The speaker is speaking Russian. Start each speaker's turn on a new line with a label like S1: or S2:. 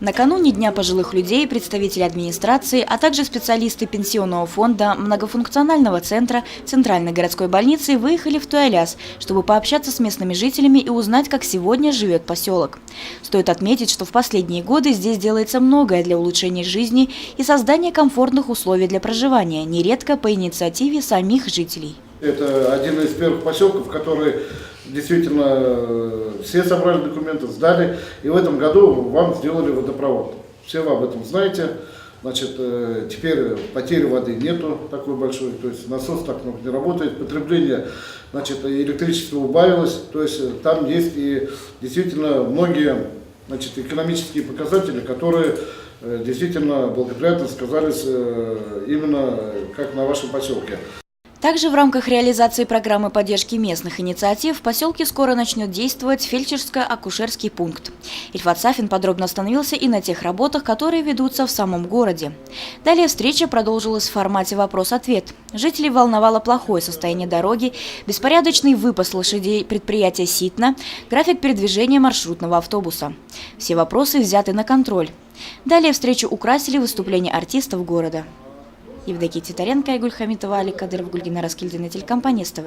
S1: Накануне Дня пожилых людей представители администрации, а также специалисты пенсионного фонда, многофункционального центра Центральной городской больницы выехали в Туяляс, чтобы пообщаться с местными жителями и узнать, как сегодня живет поселок. Стоит отметить, что в последние годы здесь делается многое для улучшения жизни и создания комфортных условий для проживания, нередко по инициативе самих жителей.
S2: Это один из первых поселков, который действительно все собрали документы, сдали, и в этом году вам сделали водопровод. Все вы об этом знаете. Значит, теперь потери воды нету такой большой, то есть насос так много не работает, потребление, значит, электричества убавилось, то есть там есть и действительно многие, значит, экономические показатели, которые действительно благоприятно сказались именно как на вашем поселке.
S1: Также в рамках реализации программы поддержки местных инициатив в поселке скоро начнет действовать фельдшерско-акушерский пункт. Ильфат Сафин подробно остановился и на тех работах, которые ведутся в самом городе. Далее встреча продолжилась в формате вопрос-ответ. Жителей волновало плохое состояние дороги, беспорядочный выпас лошадей предприятия «Ситна», график передвижения маршрутного автобуса. Все вопросы взяты на контроль. Далее встречу украсили выступления артистов города. Евдокия Титаренко, Айгуль Хамитова, Алик Кадыров, Гульгина Раскильдина, телекомпания СТВ.